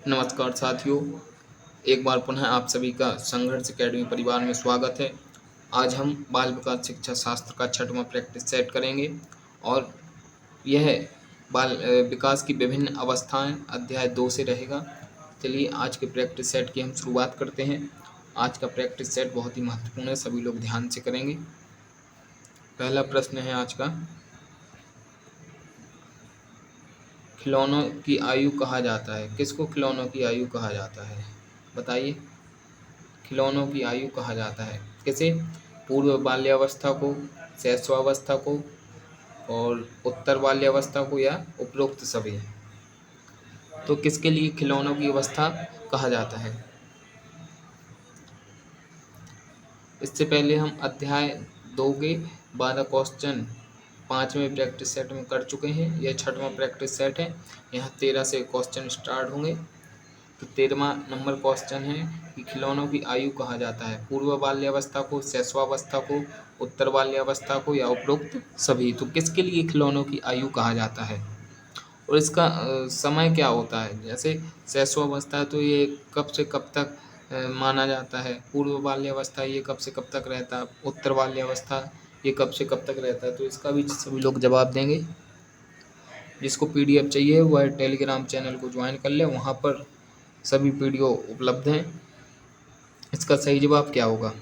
नमस्कार साथियों, एक बार पुनः आप सभी का संघर्ष अकेडमी परिवार में स्वागत है। आज हम बाल विकास शिक्षा शास्त्र का 6वां प्रैक्टिस सेट करेंगे और यह बाल विकास की विभिन्न अवस्थाएं अध्याय 2 से रहेगा। चलिए आज के प्रैक्टिस सेट की हम शुरुआत करते हैं। आज का प्रैक्टिस सेट बहुत ही महत्वपूर्ण है, सभी लोग ध्यान से करेंगे। पहला प्रश्न है आज का, खिलौनों की आयु कहा जाता है। किसको खिलौनों की आयु कहा जाता है, बताइए। खिलौनों की आयु कहा जाता है किसे? पूर्व बाल्यावस्था को, शैशवावस्था को और उत्तर बाल्यावस्था को या उपरोक्त सभी। तो किसके लिए खिलौनों की अवस्था कहा जाता है? इससे पहले हम अध्याय 2 के 12 क्वेश्चन 5वें प्रैक्टिस सेट में कर चुके हैं। यह 6वां प्रैक्टिस सेट है। यहाँ 13 से क्वेश्चन स्टार्ट होंगे। तो 13वां नंबर क्वेश्चन है कि खिलौनों की आयु कहा जाता है पूर्व बाल्यावस्था को, शैशवावस्था को, उत्तर बाल्यावस्था को या उपरोक्त सभी। तो किसके लिए खिलौनों की आयु कहा जाता है और इसका समय क्या होता है? जैसे शैशवावस्था तो ये कब से कब तक माना जाता है, पूर्व बाल्यावस्था ये कब से कब तक रहता है, उत्तर बाल्यावस्था ये कब से कब तक रहता है। तो इसका भी सभी लोग जवाब देंगे। जिसको पीडीएफ चाहिए वह टेलीग्राम चैनल को ज्वाइन कर ले, वहाँ पर सभी वीडियो उपलब्ध हैं। इसका सही जवाब क्या होगा?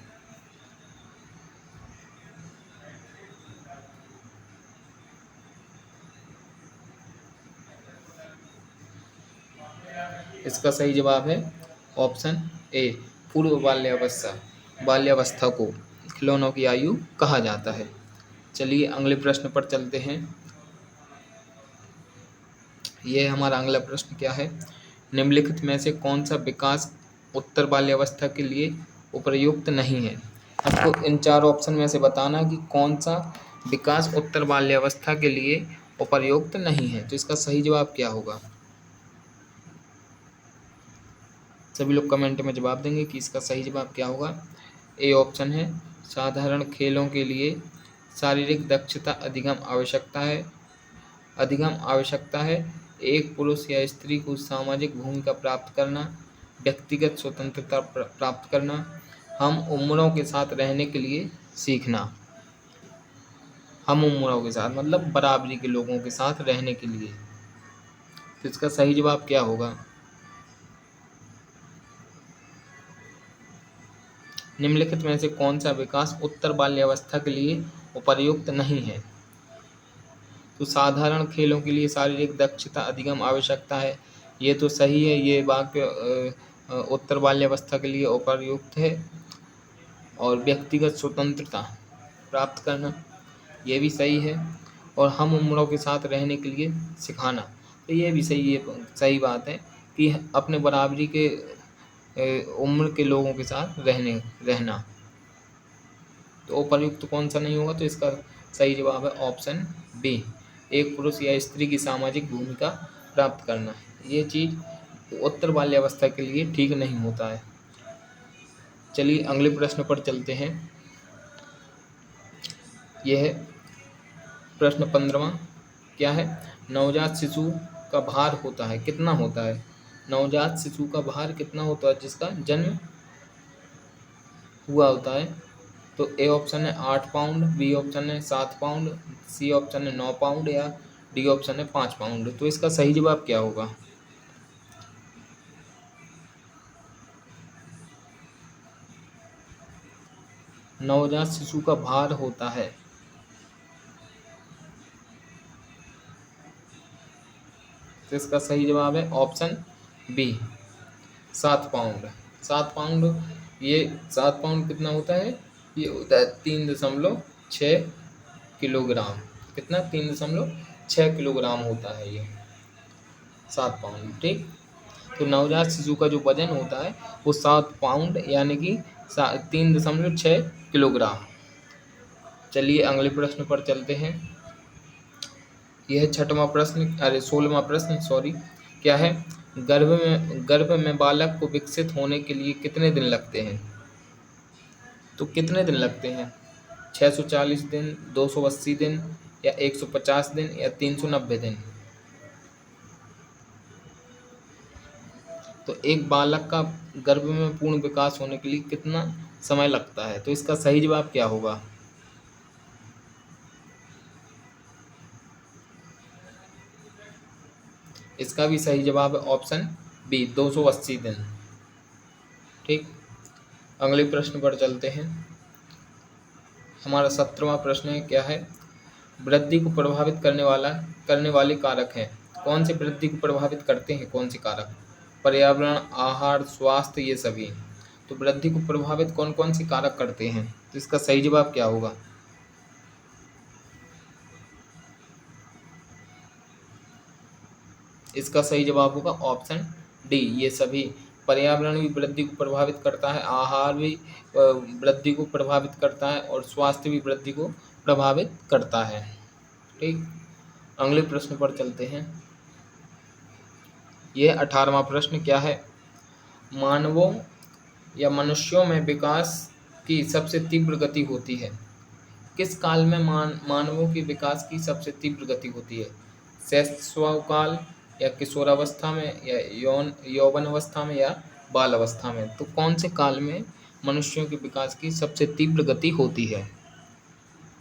इसका सही जवाब है ऑप्शन ए, पूर्व बाल्यावस्था को खिलौनों की आयु कहा जाता है। चलिए अगले प्रश्न पर चलते हैं। यह हमारा अगला प्रश्न क्या है? निम्नलिखित में से कौन सा विकास उत्तर बाल्यावस्था के लिए उपयुक्त नहीं है? आपको इन 4 ऑप्शन में से बताना कि कौन सा विकास उत्तर बाल्यावस्था के लिए उपयुक्त नहीं है। तो इसका सही जवाब क्या होगा? सभी लोग कमेंट में जवाब देंगे कि इसका सही जवाब क्या होगा। ए ऑप्शन है, साधारण खेलों के लिए शारीरिक दक्षता अधिगम आवश्यकता है। एक पुरुष या स्त्री को सामाजिक भूमिका प्राप्त करना, व्यक्तिगत स्वतंत्रता प्राप्त करना, हम उम्रों के साथ रहने के लिए सीखना। हम उम्रों के साथ मतलब बराबरी के लोगों के साथ रहने के लिए। तो इसका सही जवाब क्या होगा? निम्नलिखित में से कौन सा विकास उत्तर बाल्यावस्था के लिए उपयुक्त नहीं है? तो साधारण खेलों के लिए शारीरिक दक्षता अधिगम आवश्यकता है, ये तो सही है। ये वाक्य उत्तर बाल्यावस्था के लिए उपयुक्त है। और व्यक्तिगत स्वतंत्रता प्राप्त करना, ये भी सही है। और हम उम्रों के साथ रहने के लिए सिखाना, तो ये भी सही बात है कि अपने बराबरी के उम्र के लोगों के साथ रहना। तो उपयुक्त कौन सा नहीं होगा? तो इसका सही जवाब है ऑप्शन बी, एक पुरुष या स्त्री की सामाजिक भूमिका प्राप्त करना। ये चीज़ उत्तर बाल्यावस्था के लिए ठीक नहीं होता है। चलिए अगले प्रश्न पर चलते हैं। यह है प्रश्न 15वां। क्या है? नवजात शिशु का भार होता है, कितना होता है? नवजात शिशु का भार कितना होता है जिसका जन्म हुआ होता है? तो ए ऑप्शन है 8 पाउंड, बी ऑप्शन है 7 पाउंड, सी ऑप्शन है 9 पाउंड या डी ऑप्शन है 5 पाउंड। तो इसका सही जवाब क्या होगा? नवजात शिशु का भार होता है, तो इसका सही जवाब है ऑप्शन बी, 7 पाउंड। 7 पाउंड, ये 7 पाउंड कितना होता है? ये होता है 3.6 किलोग्राम। कितना? 3.6 किलोग्राम होता है ये 7 पाउंड। ठीक, तो नवजात शिशु का जो वजन होता है वो 7 पाउंड यानी कि 3.6 किलोग्राम। चलिए अगले प्रश्न पर चलते हैं। यह 16वां प्रश्न सॉरी। क्या है? गर्भ में बालक को विकसित होने के लिए कितने दिन लगते हैं? तो कितने दिन लगते हैं? 640 दिन, 280 दिन या 150 दिन या 390 दिन। तो एक बालक का गर्भ में पूर्ण विकास होने के लिए कितना समय लगता है? तो इसका सही जवाब क्या होगा? इसका भी सही जवाब है ऑप्शन बी, 280 दिन। ठीक, अगले प्रश्न पर चलते हैं। हमारा 17वां प्रश्न है, क्या है? वृद्धि को प्रभावित करने वाले कारक हैं। कौन से वृद्धि को प्रभावित करते हैं? कौन से कारक? पर्यावरण, आहार, स्वास्थ्य, ये सभी। तो वृद्धि को प्रभावित कौन कौन से कारक करते हैं? तो इसका सही जवाब क्या होगा? इसका सही जवाब होगा ऑप्शन डी, ये सभी। पर्यावरण भी वृद्धि को प्रभावित करता है, आहार भी वृद्धि को प्रभावित करता है, और स्वास्थ्य भी वृद्धि को प्रभावित करता है। ठीक, अगले प्रश्न पर चलते हैं। यह 18वां प्रश्न, क्या है? मानवों या मनुष्यों में विकास की सबसे तीव्र गति होती है। किस काल में मानवों के विकास की सबसे तीव्र गति होती है? शैशव काल, या किशोरावस्था में, या यौवन अवस्था में, या बाल अवस्था में? तो कौन से काल में मनुष्यों के विकास की सबसे तीव्र गति होती है?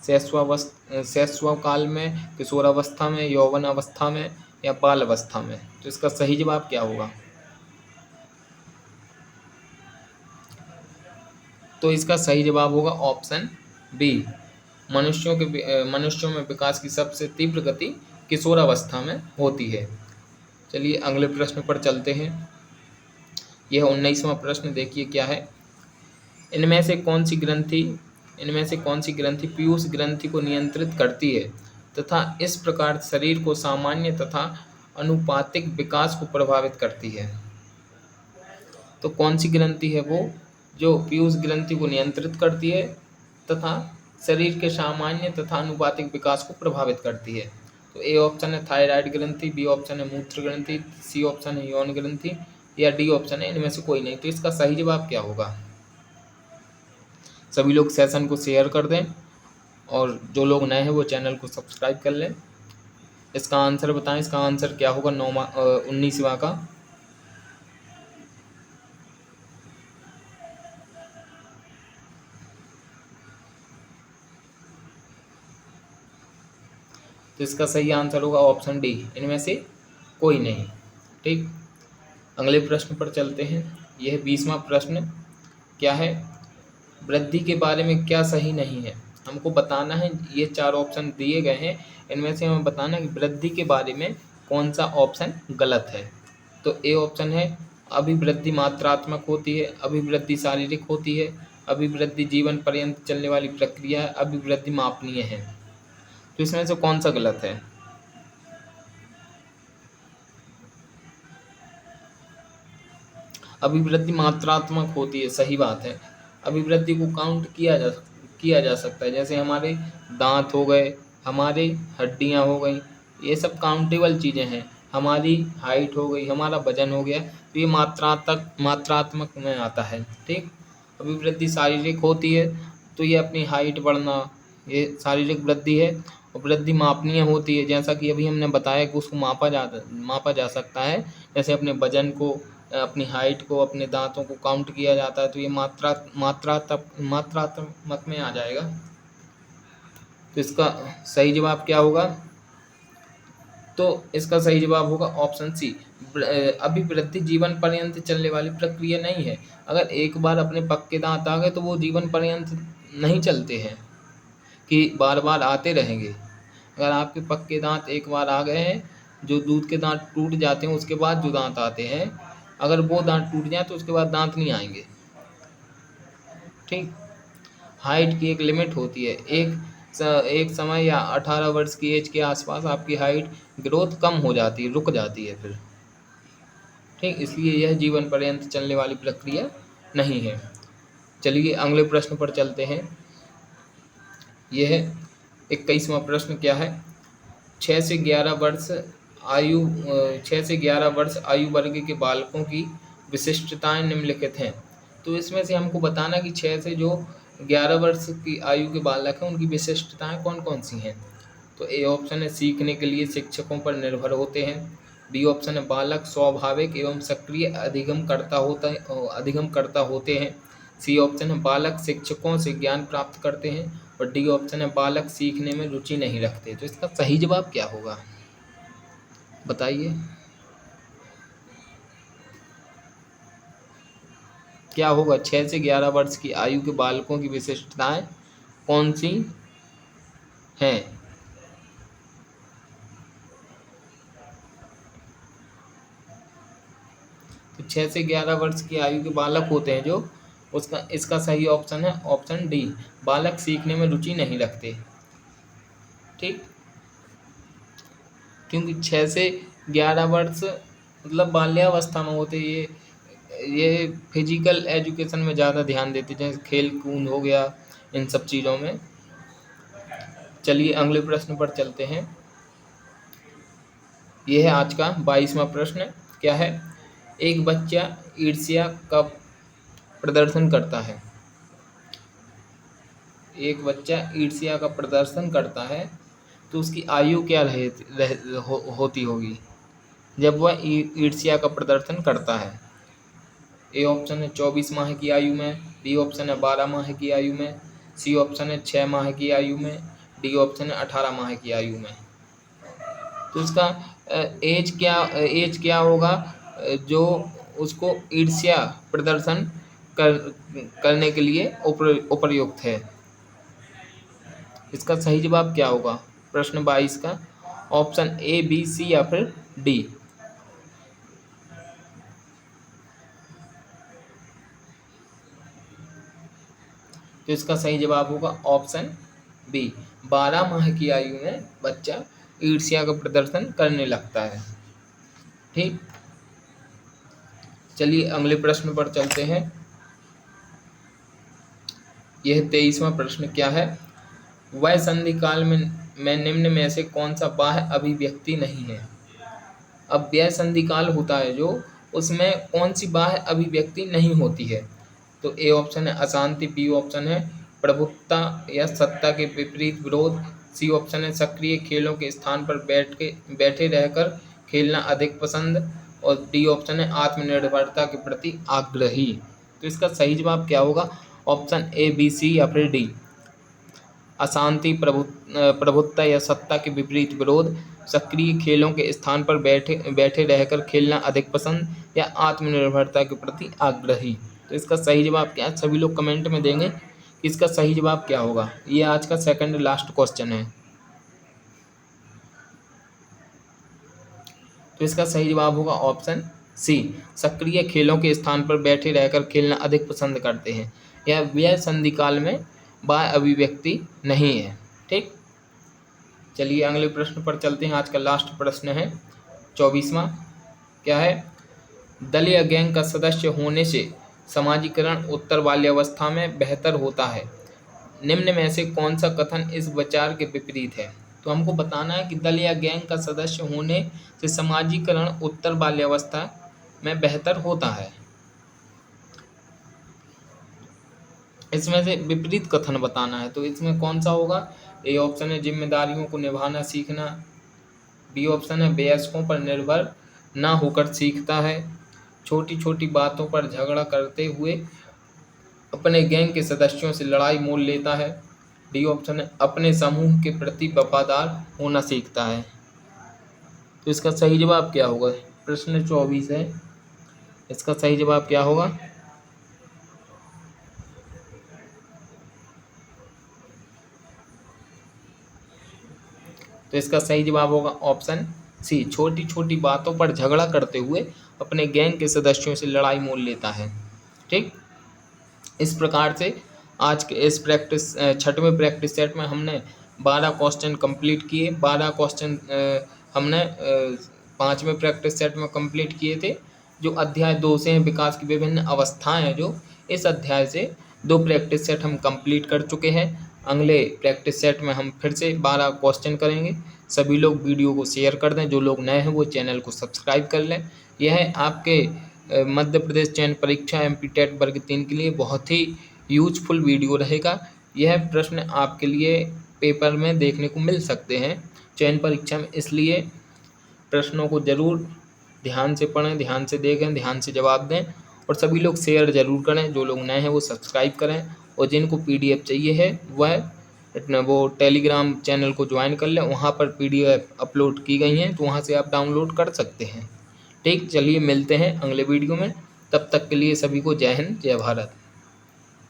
शैशव काल में, किशोरावस्था में, यौवन अवस्था में, या बाल अवस्था में? तो इसका सही जवाब क्या होगा? तो इसका सही जवाब होगा ऑप्शन बी, मनुष्यों में विकास की सबसे तीव्र गति किशोरावस्था में होती है। चलिए अगले प्रश्न पर चलते हैं। यह 19वां प्रश्न, देखिए क्या है? इनमें से कौन सी ग्रंथि पीयूष ग्रंथि को नियंत्रित करती है तथा इस प्रकार शरीर को सामान्य तथा अनुपातिक विकास को प्रभावित करती है? तो कौन सी ग्रंथि है वो जो पीयूष ग्रंथि को नियंत्रित करती है तथा शरीर के सामान्य तथा अनुपातिक विकास को प्रभावित करती है? तो ए ऑप्शन है थायराइड ग्रंथि, बी ऑप्शन है मूत्र ग्रंथि, सी ऑप्शन है यौन ग्रंथि, या डी ऑप्शन है इनमें से कोई नहीं। तो इसका सही जवाब क्या होगा? सभी लोग सेशन को शेयर कर दें, और जो लोग नए हैं वो चैनल को सब्सक्राइब कर लें। इसका आंसर बताएं, इसका आंसर क्या होगा 19वां का? तो इसका सही आंसर होगा ऑप्शन डी, इनमें से कोई नहीं। ठीक, अगले प्रश्न पर चलते हैं। यह 20वां प्रश्न, क्या है? वृद्धि के बारे में क्या सही नहीं है? हमको बताना है, ये 4 ऑप्शन दिए गए हैं, इनमें से हमें बताना है कि वृद्धि के बारे में कौन सा ऑप्शन गलत है। तो ए ऑप्शन है अभिवृद्धि मात्रात्मक होती है, अभिवृद्धि शारीरिक होती है, अभिवृद्धि जीवन पर्यंत चलने वाली प्रक्रिया है, अभिवृद्धि मापनीय है। तो इसमें से कौन सा गलत है? अभिवृद्धि मात्रात्मक होती है, सही बात है। अभिवृद्धि को काउंट किया जा सकता है, जैसे हमारे दांत हो गए, हमारे हड्डियां हो गई, ये सब काउंटेबल चीज़ें हैं। हमारी हाइट हो गई, हमारा वजन हो गया, तो ये मात्रात्मक में आता है। ठीक, अभिवृद्धि शारीरिक होती है, तो ये अपनी हाइट बढ़ना, ये शारीरिक वृद्धि है। और वृद्धि मापनीय होती है, जैसा कि अभी हमने बताया कि उसको मापा जा सकता है। जैसे अपने वजन को, अपनी हाइट को, अपने दांतों को काउंट किया जाता है, तो ये मात्रात्मक में आ जाएगा। तो इसका सही जवाब क्या होगा? तो इसका सही जवाब होगा ऑप्शन सी, अभिवृद्धि जीवन पर्यंत चलने वाली प्रक्रिया नहीं है। अगर एक बार अपने पक्के दांत आ गए तो वो जीवन पर्यंत नहीं चलते हैं कि बार बार आते रहेंगे। अगर आपके पक्के दांत एक बार आ गए हैं, जो दूध के दांत टूट जाते हैं उसके बाद जो दांत आते हैं, अगर वो दांत टूट जाए तो उसके बाद दांत नहीं आएंगे। ठीक, हाइट की एक लिमिट होती है, एक समय या 18 वर्ष की एज के आसपास आपकी हाइट ग्रोथ कम हो जाती है, रुक जाती है फिर। ठीक, इसलिए यह जीवन पर्यंत चलने वाली प्रक्रिया नहीं है। चलिए अगले प्रश्न पर चलते हैं। यह 21वां प्रश्न, क्या है? 6 से 11 वर्ष आयु वर्ग के बालकों की विशिष्टताएं निम्नलिखित हैं। तो इसमें से हमको बताना कि 6 से जो 11 वर्ष की आयु के बालक हैं उनकी विशिष्टताएं कौन कौन सी हैं। तो ए ऑप्शन है सीखने के लिए शिक्षकों पर निर्भर होते हैं, बी ऑप्शन है बालक स्वाभाविक एवं सक्रिय अधिगमकर्ता होते हैं। सी ऑप्शन है बालक शिक्षकों से ज्ञान प्राप्त करते हैं। और डी ऑप्शन है बालक सीखने में रुचि नहीं रखते। तो इसका सही जवाब क्या होगा बताइए, क्या होगा? 6 से 11 वर्ष की आयु के बालकों की विशिष्टताएं कौन सी हैं? तो 6 से 11 वर्ष की आयु के बालक होते हैं जो इसका सही ऑप्शन है ऑप्शन डी, बालक सीखने में रुचि नहीं रखते। ठीक, क्योंकि 6 से 11 वर्ष मतलब बाल्यावस्था में होते, ये फिजिकल एजुकेशन में ज़्यादा ध्यान देते, जैसे खेल कूद हो गया, इन सब चीज़ों में। चलिए अगले प्रश्न पर चलते हैं। यह है आज का 22वां प्रश्न। क्या है? एक बच्चा ईर्ष्या का प्रदर्शन करता है। एक बच्चा ईर्ष्या का प्रदर्शन करता है तो उसकी आयु क्या होती होगी जब वह ईर्ष्या का प्रदर्शन करता है? ए ऑप्शन है 24 माह की आयु में, बी ऑप्शन है 12 माह की आयु में, सी ऑप्शन है 6 माह की आयु में, डी ऑप्शन है 18 माह की आयु में। तो इसका एज क्या होगा जो उसको ईर्ष्या प्रदर्शन करने के लिए उपयुक्त है? इसका सही जवाब क्या होगा प्रश्न 22 का? ऑप्शन ए, बी, सी या फिर डी? तो इसका सही जवाब होगा ऑप्शन बी, 12 माह की आयु में बच्चा ईर्ष्या का प्रदर्शन करने लगता है। ठीक, चलिए अगले प्रश्न पर चलते हैं। यह 23वां प्रश्न। क्या है? वह संधि काल में निम्न में से कौन सा बाह्य अभिव्यक्ति नहीं है? अब व्यय संधि काल होता है जो, उसमें कौन सी बाह्य अभिव्यक्ति नहीं होती है? तो ए ऑप्शन है अशांति, बी ऑप्शन है प्रभुत्ता या सत्ता के विपरीत विरोध, सी ऑप्शन है सक्रिय खेलों के स्थान पर बैठे रहकर खेलना अधिक पसंद, और डी ऑप्शन है आत्मनिर्भरता के प्रति आग्रही। तो इसका सही जवाब क्या होगा? ऑप्शन ए, बी, सी या फिर डी? अशांति, प्रभुत्ता या सत्ता के विपरीत विरोध, सक्रिय खेलों के स्थान पर बैठे रहकर खेलना अधिक पसंद, या आत्मनिर्भरता के प्रति आग्रही। तो इसका सही जवाब क्या है? सभी लोग कमेंट में देंगे कि इसका सही जवाब क्या होगा। ये आज का सेकंड लास्ट क्वेश्चन है। तो इसका सही जवाब होगा ऑप्शन सी, सक्रिय खेलों के स्थान पर बैठे रहकर खेलना अधिक पसंद करते हैं। यह व्यय संधि काल में बाह्य अभिव्यक्ति नहीं है। ठीक, चलिए अगले प्रश्न पर चलते हैं। आज का लास्ट प्रश्न है 24वां। क्या है? दलीय गैंग का सदस्य होने से समाजीकरण उत्तर बाल्यावस्था में बेहतर होता है। निम्न में से कौन सा कथन इस विचार के विपरीत है? तो हमको बताना है कि दल या गैंग का सदस्य होने से समाजीकरण उत्तर बाल्यावस्था में बेहतर होता है। इसमें से विपरीत कथन बताना है। तो इसमें कौन सा होगा? ए ऑप्शन है जिम्मेदारियों को निभाना सीखना, बी ऑप्शन है वयस्कों पर निर्भर ना होकर सीखता है, छोटी छोटी बातों पर झगड़ा करते हुए अपने गैंग के सदस्यों से लड़ाई मोल लेता है, डी ऑप्शन है अपने समूह के प्रति वफादार होना सीखता है। तो इसका सही जवाब क्या होगा? प्रश्न 24 है, इसका सही जवाब क्या होगा? तो इसका सही जवाब होगा ऑप्शन सी, छोटी छोटी बातों पर झगड़ा करते हुए अपने गैंग के सदस्यों से लड़ाई मोल लेता है। ठीक, इस प्रकार से आज के इस छठवें प्रैक्टिस सेट में हमने 12 क्वेश्चन कंप्लीट किए। 12 क्वेश्चन हमने 5वें प्रैक्टिस सेट में कंप्लीट किए थे। जो अध्याय 2 से हैं, विकास की विभिन्न अवस्थाएं हैं, जो इस अध्याय से 2 प्रैक्टिस सेट हम कंप्लीट कर चुके हैं। अगले प्रैक्टिस सेट में हम फिर से 12 क्वेश्चन करेंगे। सभी लोग वीडियो को शेयर कर दें, जो लोग नए हैं वो चैनल को सब्सक्राइब कर लें। यह आपके मध्य प्रदेश चयन परीक्षा MP-TET वर्ग 3 के लिए बहुत ही यूजफुल वीडियो रहेगा। यह प्रश्न आपके लिए पेपर में देखने को मिल सकते हैं चयन परीक्षा में, इसलिए प्रश्नों को ज़रूर ध्यान से पढ़ें, ध्यान से देखें, ध्यान से जवाब दें और सभी लोग शेयर ज़रूर करें। जो लोग नए हैं वो सब्सक्राइब करें और जिनको PDF चाहिए है वो टेलीग्राम चैनल को ज्वाइन कर लें। वहाँ पर PDF अपलोड की गई हैं, तो वहाँ से आप डाउनलोड कर सकते हैं। ठीक, चलिए मिलते हैं अगले वीडियो में। तब तक के लिए सभी को जय हिंद, जय भारत।